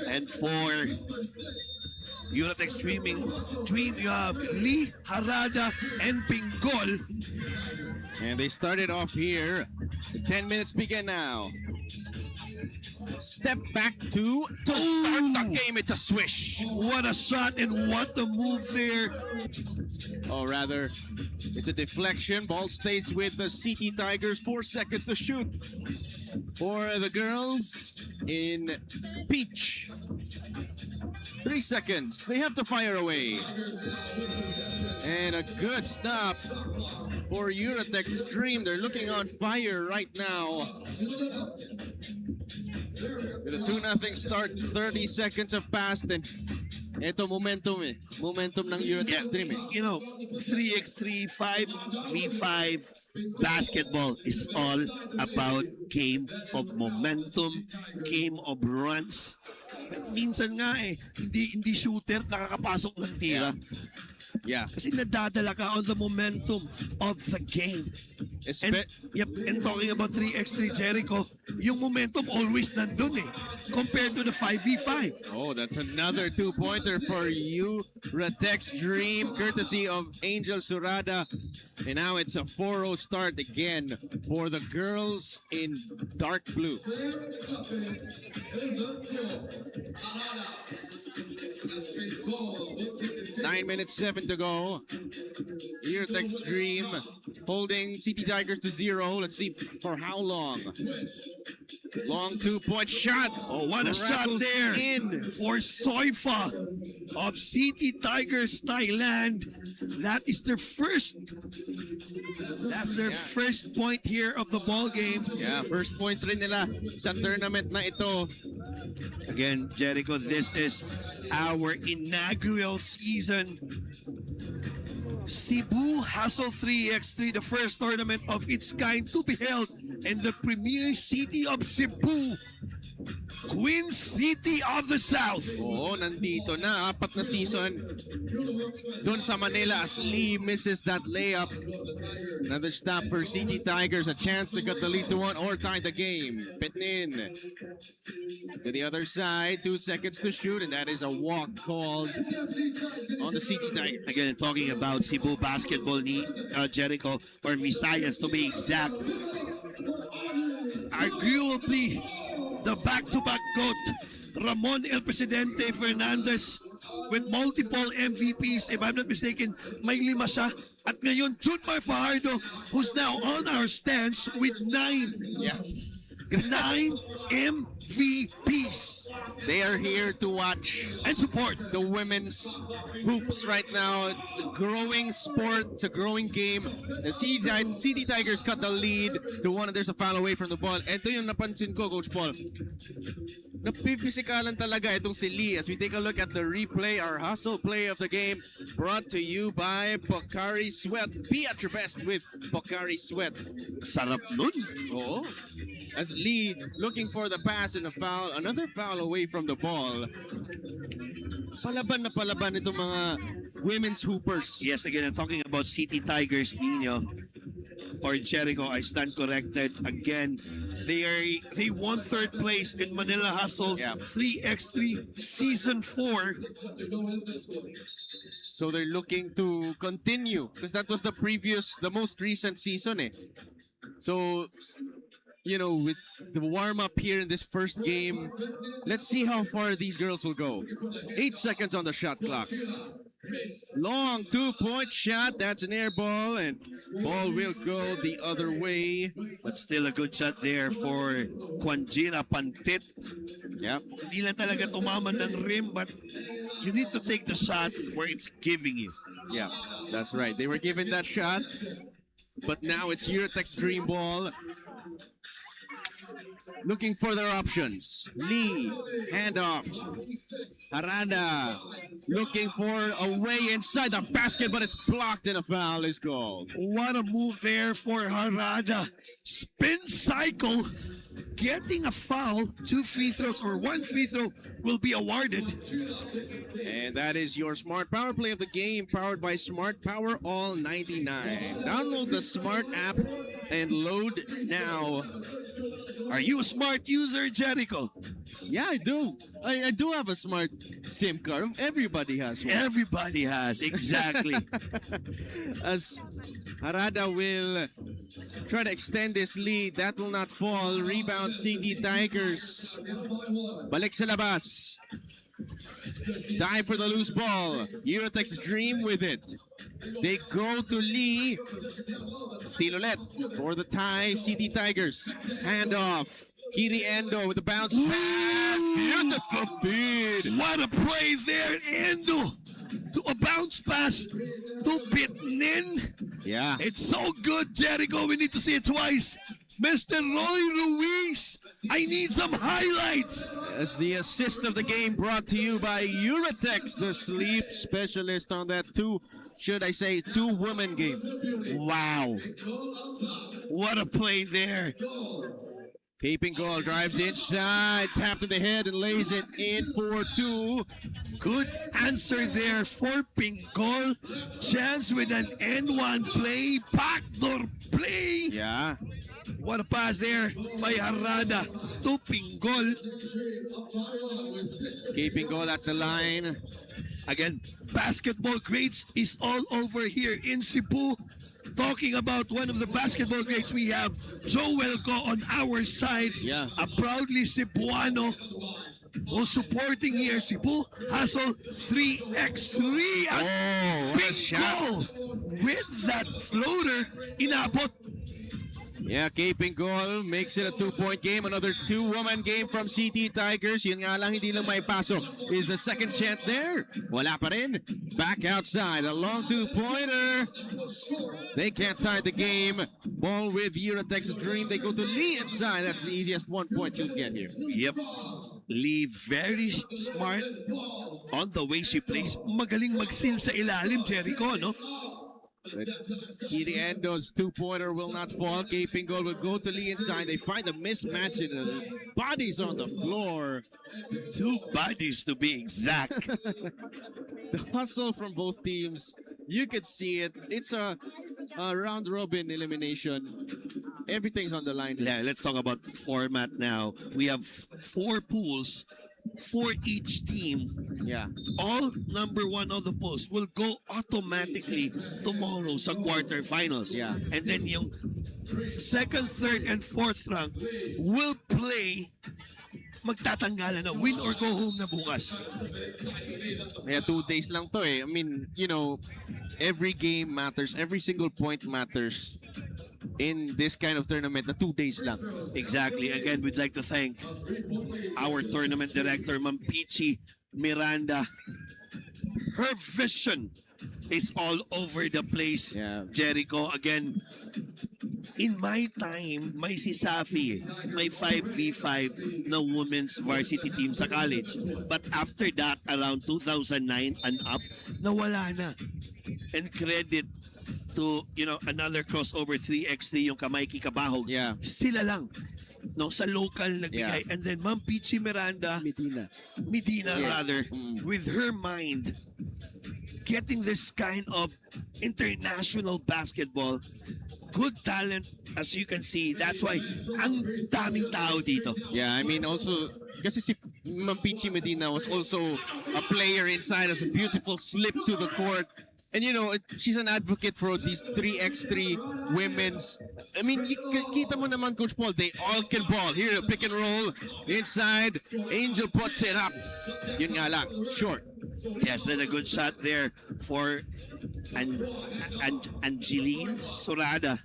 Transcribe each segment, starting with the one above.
And for Eurotech Dream, you have Lee, Harada, and Pingol. And they started off here. The 10 minutes begin now. Step back to start the game. It's a swish. What a shot and what a move there. Or rather, it's a deflection. Ball stays with the CT Tigers. 4 seconds to shoot for the girls in peach. 3 seconds. They have to fire away. And a good stop for Eurotech's Dream. They're looking on fire right now. With a 2-0 start, 30 seconds have passed, and ito momentum eh. Momentum ng Eurotech's Dream eh. You know, 3x3, 5v5 basketball is all about game of momentum, game of runs. Minsan nga eh, hindi shooter nakakapasok ng tira. Yeah. Kasi nadadala ka on the momentum of the game. And talking about 3x3 Jericho, yung momentum always nandun eh, compared to the 5v5. Oh, that's another 2-pointer for you. Eurotech's Dream, courtesy of Angel Surada. And now it's a 4-0 start again for the girls in dark blue. 9 minutes, 7 to go. Eurotech's Dream holding CT Tigers to 0. Let's see for how long. Long 2-point shot. Oh, what a shot there in for Soifa of CT Tigers Thailand. That is their first. That's their first point here of the ball game. Yeah, first points rin nila sa tournament na ito. Again, Jericho, this is our inaugural season. Cebu Hustle 3x3, the first tournament of its kind to be held in the premier city of Cebu, Queen City of the South. Oo, nandito na. 4 na season doon sa Manila as Lee misses that layup. Another stop for CT Tigers. A chance to cut the lead to 1 or tie the game. Pitnin to the other side. 2 seconds to shoot, and that is a walk called on the CT Tigers. Again, talking about Cebu basketball, Jericho, or Visayas to be exact. Arguably, the back-to-back GOAT, Ramon El Presidente Fernandez, with multiple MVPs. If I'm not mistaken, may 5 siya. At ngayon, Junmar Fajardo, who's now on our stands with 9. Yeah. 9 MVPs. They are here to watch and support the women's hoops right now. It's a growing sport. It's a growing game. The CT Tigers cut the lead to 1, and there's a foul away from the ball. Ito yung napansin ko, Coach Paul. Napipisikalan talaga itong si Lee. As we take a look at the replay, our hustle play of the game, brought to you by Pocari Sweat. Be at your best with Pocari Sweat. Sarap nun. Oo. As Lee looking for the pass and a foul, another foul away from the ball. Palaban na palaban itong mga women's hoopers. Yes, again, I'm talking about City Tigers, Nino, or Jericho. I stand corrected. Again, they won 3rd place in Manila Hustle 3x3 Season 4. So they're looking to continue because that was the most recent season eh. So, you know, with the warm-up here in this first game, let's see how far these girls will go. 8 seconds on the shot clock. Long 2-point shot. That's an air ball, and ball will go the other way. But still a good shot there for Kwanjira Pantit. Yep. Hindi lang talaga tumaman ng rim, but you need to take the shot where it's giving you. Yeah, that's right. They were given that shot, but now it's Eurotech's Dream ball. Looking for their options. Lee, handoff. Harada looking for a way inside the basket, but it's blocked and a foul is called. What a move there for Harada. Spin cycle. Getting a foul, 2 free throws or 1 free throw will be awarded. And that is your Smart Power play of the game, powered by Smart Power All 99. Download the Smart app and load now. Are you a smart user, Jericho? Yeah, I do. I do have a smart SIM card. Everybody has one. Everybody has, exactly. As Harada will try to extend this lead. That will not fall. Rebound CT Tigers. Balik sa labas. Dive for the loose ball. Eurotex Dream with it. They go to Lee. Steal ulit for the tie. CT Tigers. Hand off. Kiri Endo with the bounce pass. Beautiful feed. What a play there, Endo. To a bounce pass to Bitnin. Yeah. It's so good, Jericho. We need to see it twice. Mr. Roy Ruiz, I need some highlights. As the assist of the game brought to you by Eurotex, the sleep specialist on that two-woman game. Wow. What a play there. Keeping goal, drives inside, tapped in the head and lays it in for two. Good answer there for Pingol. Chance with an N1 play, backdoor play. Yeah. What a pass there by Harada to Pingol. Keeping goal at the line. Again, basketball grades is all over here in Cebu. Talking about one of the basketball greats, we have Joel Go on our side. Yeah. A proudly Cebuano who's supporting here. Cebu Hustle 3x3 as Oh, what a big shot. goal. With that floater, inabot. Yeah, keeping goal makes it a 2-point game. Another two-woman game from CT Tigers. Yun nga lang, hindi lang may pasok. Is the second chance there? Wala pa rin. Back outside. A long two-pointer. They can't tie the game. Ball with Eurotex Dream. They go to Lee inside. That's the easiest 1 point you'll get here. Yep. Lee very smart on the way she plays. Magaling mag-seal sa ilalim, Jericho, no? But Kiri Endo's two-pointer will not fall. Keeping goal will go to Lee inside. They find a mismatch in the bodies on the floor. Two bodies to be exact. The hustle from both teams, you could see it. It's a round-robin elimination. Everything's on the line. Yeah, let's talk about format now. We have 4 pools for each team. Yeah. All number 1 of the pools will go automatically tomorrow sa quarterfinals. Yeah. And then yung second, third, and fourth rank will play magtatanggalan na win or go home na bukas. Yeah, 2 days lang to eh. I mean, you know, every game matters. Every single point matters in this kind of tournament na 2 days lang. Exactly. Again, we'd like to thank our tournament director, Ma'am Peachy Miranda. Her vision is all over the place. Yeah. Jericho, again, in my time, may si Safi, may 5v5 na women's varsity team sa college. But after that, around 2009 and up, nawala na. And credit to, you know, another crossover 3x3, yung Kamay Kikabahog. Yeah. Sila lang. No, sa local nagbigay. Yeah. And then Ma'am Peachy Miranda, Medina Yes. rather, Mm. with her mind, getting this kind of international basketball, good talent, as you can see. That's why ang daming tao dito. Yeah, I mean also, kasi si Ma'am Peachy Medina was also a player inside as a beautiful slip to the court. And you know, she's an advocate for these 3x3 women's. I mean, kita mo naman, Coach Paul, they all can ball. Here, pick and roll, inside, Angel puts it up. Yun nga lang, short. Yes, then a good shot there for Angeline Sorada.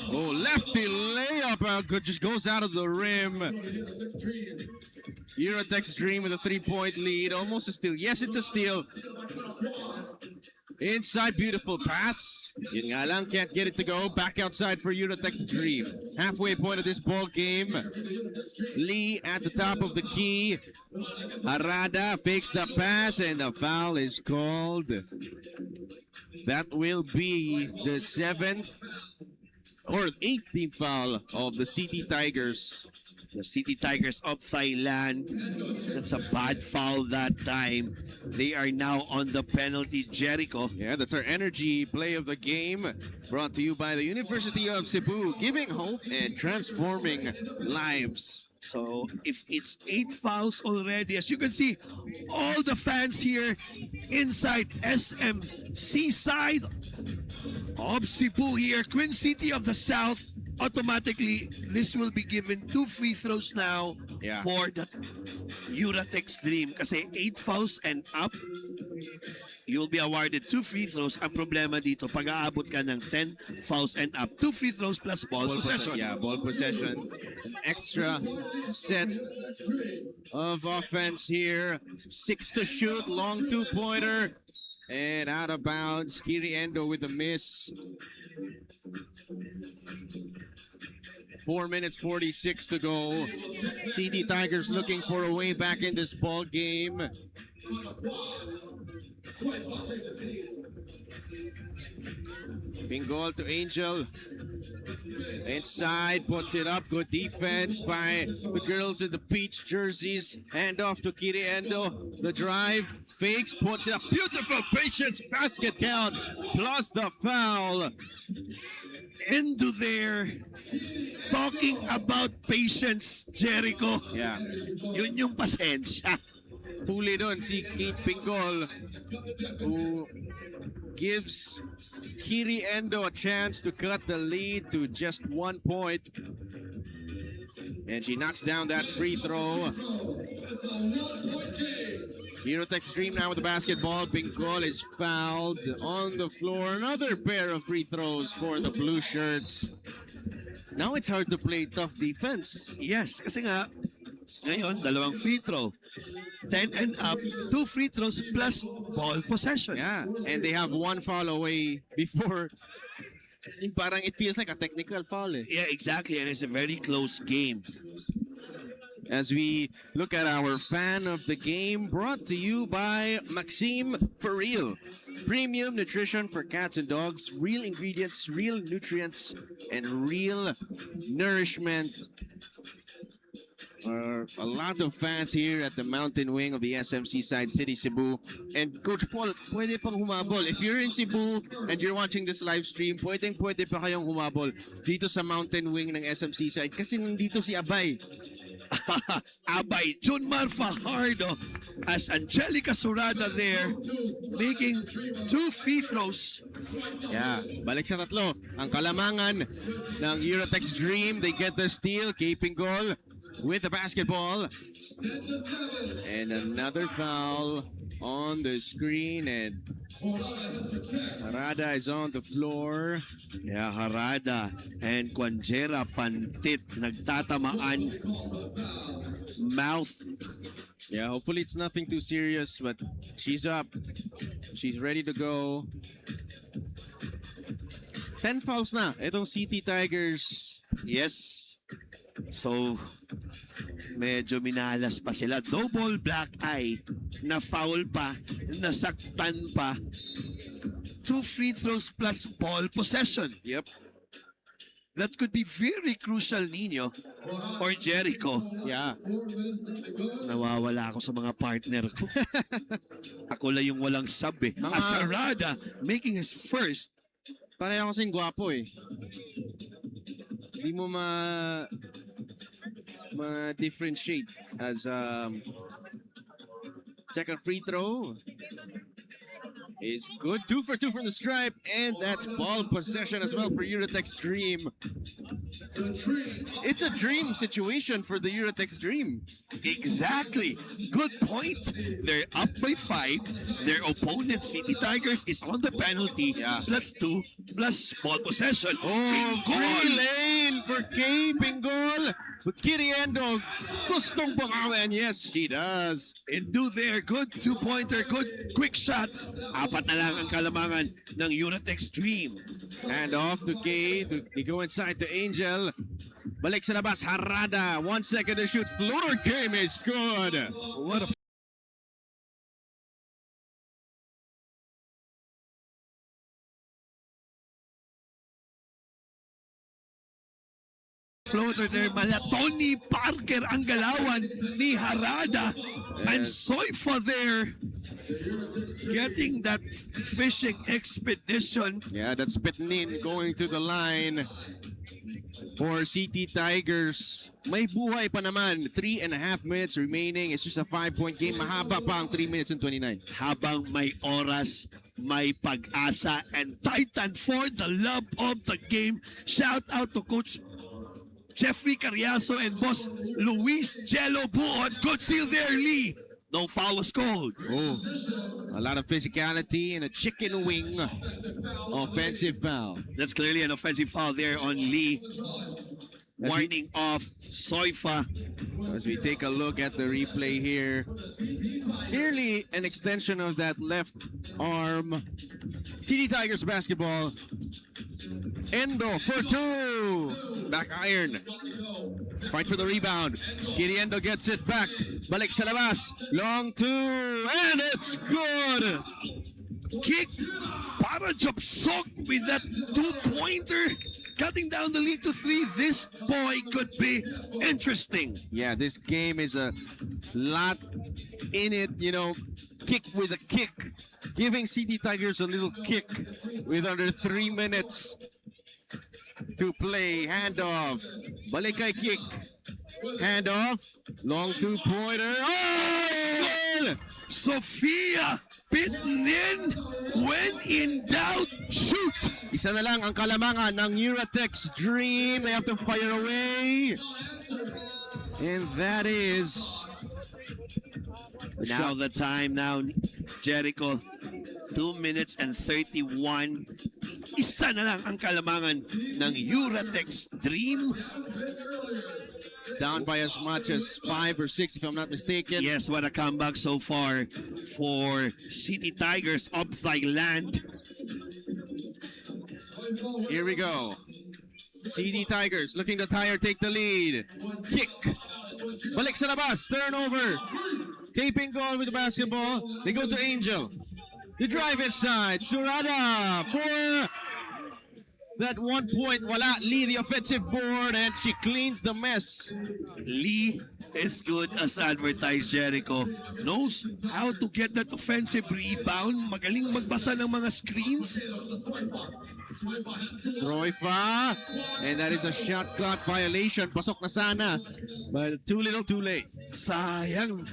Oh, lefty layup, good, just goes out of the rim. Eurotex Dream with a 3-point lead, almost a steal. Yes, it's a steal. Inside, beautiful pass. Yun nga lang, can't get it to go. Back outside for Eurotex Dream. Halfway point of this ball game. Lee at the top of the key. Harada fakes the pass and a foul is called. That will be the 7th or 18th foul of the CT Tigers. The City Tigers of Thailand. That's a bad foul that time. They are now on the penalty, Jericho. Yeah, that's our energy play of the game. Brought to you by the University of Cebu, giving hope and transforming lives. So if it's 8 fouls already, as you can see, all the fans here inside SMC side of Cebu here, Queen City of the South, automatically this will be given 2 free throws now Yeah. for the Uratex Dream. Kasi 8 fouls and up, you will be awarded 2 free throws. Ang problema dito, pag aabot ka ng 10 fouls and up, 2 free throws plus ball possession. Yeah, ball possession. An extra set of offense here. 6 to shoot, long 2-pointer. And out of bounds, Kiri Endo with a miss. 4 minutes 46 to go. CD Tigers looking for a way back in this ball game. Bingol to Angel. Inside, puts it up. Good defense by the girls in the peach jerseys. Hand off to Kiri Endo. The drive, fakes, puts it up. Beautiful patience, basket counts. Plus the foul. Endo there, talking about patience, Jericho. Yeah. Yun yung pasensya. Huli doon si Kate Bingol, who gives Kiri Endo a chance to cut the lead to just 1 point. And she knocks down that free throw. Uratex Dream now with the basketball. Bingol is fouled on the floor. Another pair of free throws for the blue shirts. Now it's hard to play tough defense. Yes, kasi nga, ngayon, 2 free throw. 10 and up, 2 free throws plus ball possession. Yeah, and they have 1 foul away before. Yung parang it feels like a technical foul eh. Yeah, exactly. And it's a very close game. As we look at our fan of the game, brought to you by Maxime For Real. Premium nutrition for cats and dogs, real ingredients, real nutrients, and real nourishment. A lot of fans here at the mountain wing of the SMC side, City Cebu. And Coach Paul, pwede pang humabol. If you're in Cebu and you're watching this live stream, pwede pa kayong humabol dito sa mountain wing ng SMC side kasi nandito si Abay. Abay, Junmar Fajardo as Angelica Surada there making 2 free throws. Yeah, balik sa tatlo. Ang kalamangan ng Uratex Dream, they get the steal. Keeping goal with the basketball. And another foul on the screen, and Harada is on the floor. Yeah, Harada and Quanjera Pantit nagtatamaan mouth. Yeah, hopefully it's nothing too serious, but she's up. She's ready to go. 10 fouls na itong City Tigers. Yes. So, medyo minalas pa sila. Double black eye, na foul pa, nasaktan pa. 2 free throws plus ball possession. Yep. That could be very crucial, Nino or Jericho. Yeah. Nawawala ako sa mga partner ko. Ako lang yung walang sub eh. Mga- Asarada making his first. Pareho kasing gwapo eh. Hindi mo ma-differentiate as second free throw is good. 2 for 2 from the stripe, and that's ball possession as well for Uratex Dream. It's a dream situation for the Uratex Dream. Exactly. Good point. They're up by 5. Their opponent, City Tigers, is on the penalty. Yeah. Plus 2, plus ball possession. Oh, Goal! free lane for Kay Bingol. But Kiri Endo, gustong bumawin. Yes, she does. And do there. Good 2-pointer. Good quick shot. 4 na lang ang kalamangan ng Uratex Dream. And off to Kay. They go inside to Angel. Balik sa labas. Harada. 1 second to shoot. Floater game is good. What a floater there. Mala Tony Parker ang galawan ni Harada. And Yes. Soifa there getting that fishing expedition. Yeah, that's Petnin going to the line for CT Tigers. May buhay pa naman. 3.5 minutes remaining. It's just a 5-point game. Mahaba pa ang 3 minutes and 29. Habang may oras, may pag-asa, and Titan for the love of the game. Shout out to Coach Jeffrey Carriazo and Boss Luis Jello Buon. Good seal there, Lee. No foul was called. Oh, a lot of physicality and a chicken wing offensive foul. That's clearly an offensive foul there on Lee. Warning off Soifa. As we take a look at the replay here, clearly an extension of that left arm. CD Tigers basketball. Endo for two. Back iron. Fight for the rebound. Kiriendo gets it back. Balik sa labas. Long two. And it's good. Kick para Jobsok with that two-pointer. Cutting down the lead to 3. This boy could be interesting. Yeah, this game is a lot in it, you know, kick with a kick. Giving CT Tigers a little kick with under 3 minutes to play. Handoff. Balikay kick. Handoff. Long two-pointer. Oh! Sophia Pitnin, when in doubt, shoot! Isa na lang ang kalamangan ng Euratex Dream. They have to fire away. And that is... Now the time now, Jericho. 2 minutes and 31. Isa na lang ang kalamangan ng Euratex Dream. Down by as much as 5 or 6 if I'm not mistaken. Yes, what a comeback so far for City Tigers of Thailand. Here we go. CD Tigers looking to tire, take the lead. Kick. Balik sa labas. Turnover. Taping goal with the basketball. They go to Angel. They drive inside. Shurada for that 1 point. Wala. Lee the offensive board and she cleans the mess. Lee is good as advertised, Jericho. Knows how to get that offensive rebound. Magaling magbasa ng mga screens. Sroifa. And that is a shot clock violation. Pasok na sana. But too little, too late. Sayang.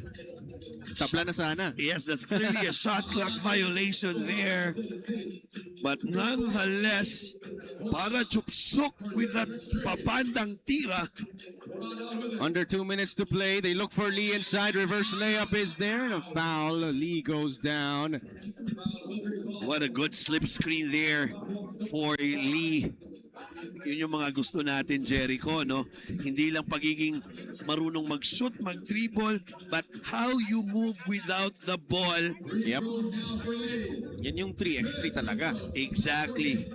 Tapla na sana. Yes, that's clearly a shot clock violation there. But nonetheless, para Chupsuk with that papandang tira. Under 2 minutes to play. They look for Lee inside. Reverse layup is there. And a foul. Lee goes down. What a good slip screen there for Lee. Yun yung mga gusto natin, Jericho, no? Hindi lang pagiging marunong mag-shoot, mag-dribble, but how you move without the ball. Yep. Yan yung 3x3 talaga. Exactly.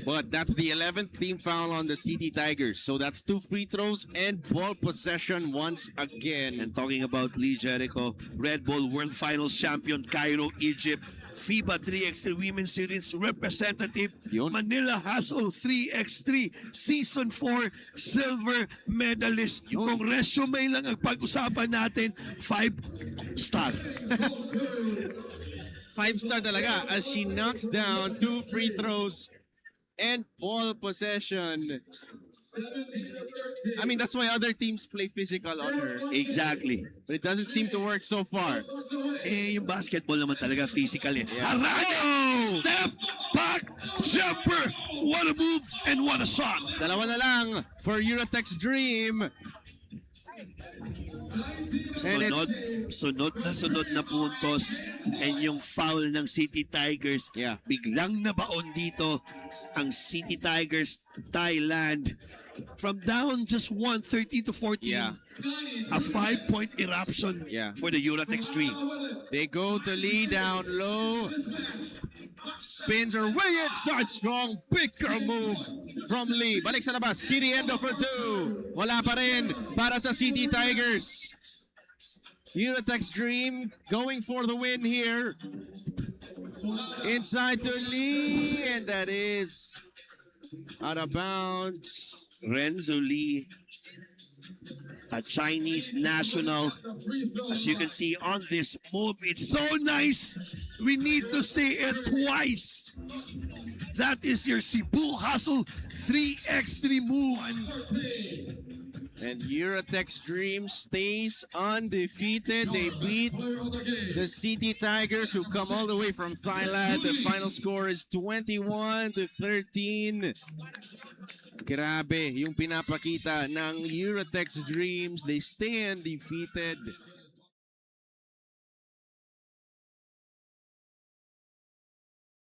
But that's the 11th team foul on the CT Tigers. So that's 2 free throws and ball possession once again. And talking about Lee, Jericho, Red Bull World Finals champion, Cairo, Egypt, FIBA 3x3 Women's Series representative, Yun. Manila Hustle 3x3 Season 4 silver medalist. Yun. Kung resume lang ang pag-usapan natin, 5-star. 5-star talaga as she knocks down 2 free throws and ball possession. I mean, that's why other teams play physical on her. Exactly. But it doesn't seem to work so far. Eh, yung basketball naman talaga physical eh. Yeah. Harada! Step back jumper! What a move and what a shot! Dalawa na lang for Euratex Dream. And Sunod na puntos, and yung foul ng City Tigers, Yeah. biglang nabaon dito ang City Tigers Thailand. From down just 1, 13-14, Yeah. a 5-point eruption Yeah. for the Euratex Dream. They go to Lee down low. Spins her way inside. Strong picker move from Lee. Balik sa labas. Kiriendo for 2. Wala pa rin para sa City Tigers. Euratex Dream going for the win here. Inside to Lee. And that is out of bounds. Renzo Lee, a Chinese national. As you can see on this move, it's so nice. We need to say it twice. That is your Cebu Hustle 3x3 move. And Eurotex Dream stays undefeated. They beat the City Tigers, who come all the way from Thailand. The final score is 21-13. Grabe yung pinapakita ng Eurotex Dreams. They stay undefeated.